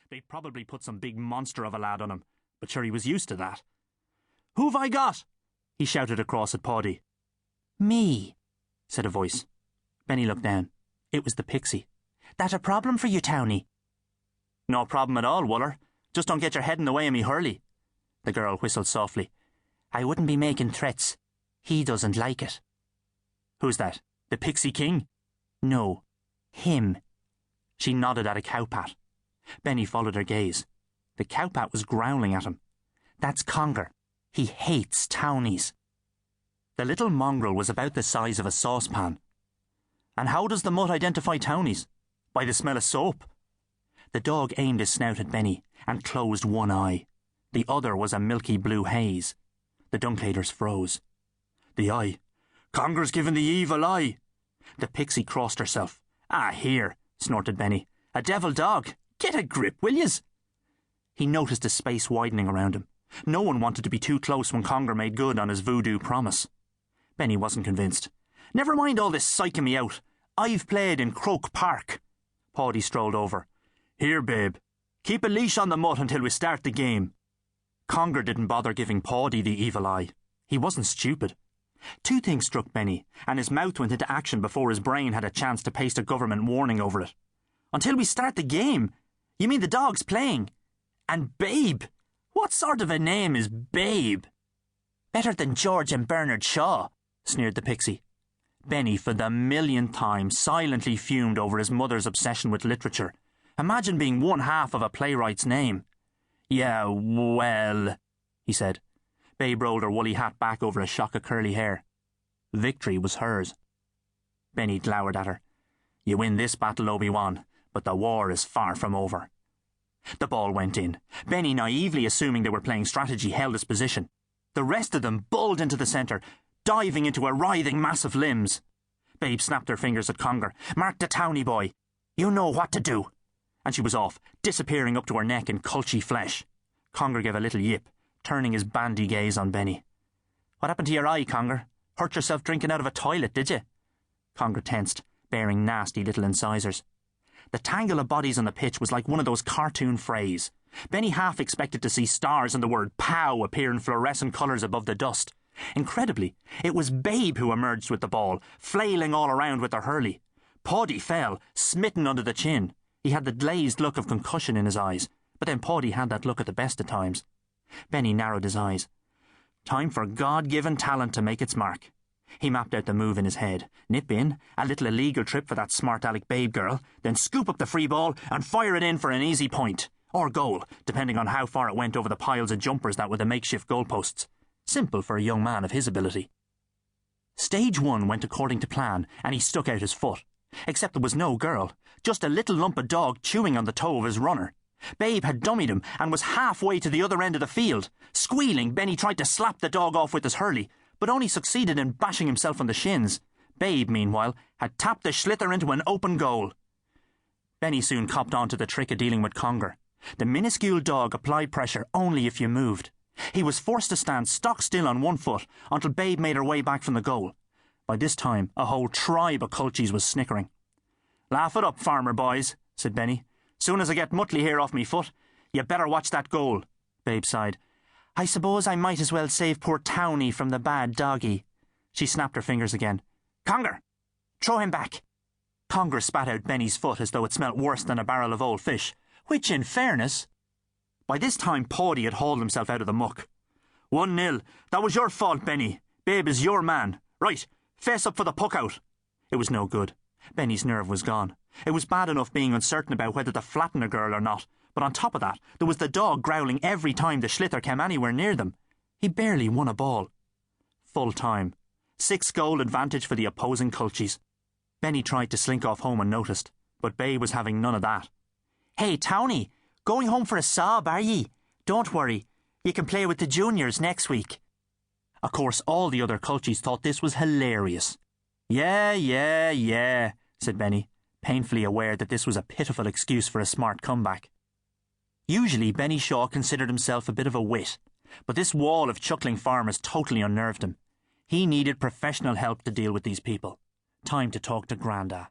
They'd probably put some big monster of a lad on him, but sure he was used to that. "Who've I got?" he shouted across at Paddy. "Me," said a voice. Benny looked down. It was the pixie. "That a problem for you, Townie?" "No problem at all, Wuller. Just don't get your head in the way of me Hurley." The girl whistled softly. "I wouldn't be making threats. He doesn't like it." "Who's that? The Pixie King?" "No, him." She nodded at a cowpat. Benny followed her gaze. The cowpat was growling at him. "That's Conger. He hates townies." The little mongrel was about the size of a saucepan. "And how does the mutt identify townies? By the smell of soap?" The dog aimed his snout at Benny and closed one eye. The other was a milky blue haze. The Duncaders froze. "The eye. Conger's given the evil eye." The pixie crossed herself. "Ah, here," snorted Benny. "A devil dog. Get a grip, will yez?" He noticed a space widening around him. No one wanted to be too close when Conger made good on his voodoo promise. Benny wasn't convinced. "Never mind all this psyching me out. I've played in Croke Park." Paddy strolled over. "Here, babe. Keep a leash on the mutt until we start the game." Conger didn't bother giving Paddy the evil eye. He wasn't stupid. Two things struck Benny, and his mouth went into action before his brain had a chance to paste a government warning over it. "Until we start the game? You mean the dog's playing? And Babe? What sort of a name is Babe?" "Better than George and Bernard Shaw," sneered the pixie. Benny, for the millionth time, silently fumed over his mother's obsession with literature. Imagine being one half of a playwright's name. "Yeah, well," he said. Babe rolled her woolly hat back over a shock of curly hair. Victory was hers. Benny glowered at her. "You win this battle, Obi-Wan, but the war is far from over." The ball went in. Benny, naively assuming they were playing strategy, held his position. The rest of them bowled into the centre, diving into a writhing mass of limbs. Babe snapped her fingers at Conger. "Mark the townie boy. You know what to do." And she was off, disappearing up to her neck in culchy flesh. Conger gave a little yip, turning his bandy gaze on Benny. "What happened to your eye, Conger? Hurt yourself drinking out of a toilet, did you?" Conger tensed, baring nasty little incisors. The tangle of bodies on the pitch was like one of those cartoon frays. Benny half expected to see stars and the word POW appear in fluorescent colours above the dust. Incredibly, it was Babe who emerged with the ball, flailing all around with her hurley. Paddy fell, smitten under the chin. He had the glazed look of concussion in his eyes, but then Paddy had that look at the best of times. Benny narrowed his eyes. Time for God-given talent to make its mark. He mapped out the move in his head. Nip in, a little illegal trip for that smart-aleck Babe girl, then scoop up the free ball and fire it in for an easy point. Or goal, depending on how far it went over the piles of jumpers that were the makeshift goalposts. Simple for a young man of his ability. Stage 1 went according to plan, and he stuck out his foot. Except there was no girl, just a little lump of dog chewing on the toe of his runner. Babe had dummied him and was halfway to the other end of the field. Squealing, Benny tried to slap the dog off with his hurley, but only succeeded in bashing himself on the shins. Babe, meanwhile, had tapped the schlither into an open goal. Benny soon copped on to the trick of dealing with Conger. The minuscule dog applied pressure only if you moved. He was forced to stand stock still on one foot until Babe made her way back from the goal. By this time, a whole tribe of culchies was snickering. "Laugh it up, farmer boys," said Benny. "Soon as I get Muttley here off me foot, you better watch that goal." Babe sighed. "I suppose I might as well save poor Townie from the bad doggy." She snapped her fingers again. "Conger! Throw him back." Conger spat out Benny's foot as though it smelt worse than a barrel of old fish, which, in fairness... By this time, Paddy had hauled himself out of the muck. 1-0. That was your fault, Benny. Babe is your man. Right, face up for the puck out. It was no good. Benny's nerve was gone. It was bad enough being uncertain about whether to flatten a girl or not, but on top of that, there was the dog growling every time the schlither came anywhere near them. He barely won a ball. Full time. 6-goal advantage for the opposing culchies. Benny tried to slink off home unnoticed, but Babe was having none of that. "Hey, Townie, going home for a sob, are ye? Don't worry, you can play with the juniors next week." Of course, all the other culchies thought this was hilarious. Yeah, said Benny, painfully aware that this was a pitiful excuse for a smart comeback. Usually, Benny Shaw considered himself a bit of a wit, but this wall of chuckling farmers totally unnerved him. He needed professional help to deal with these people. Time to talk to Granda.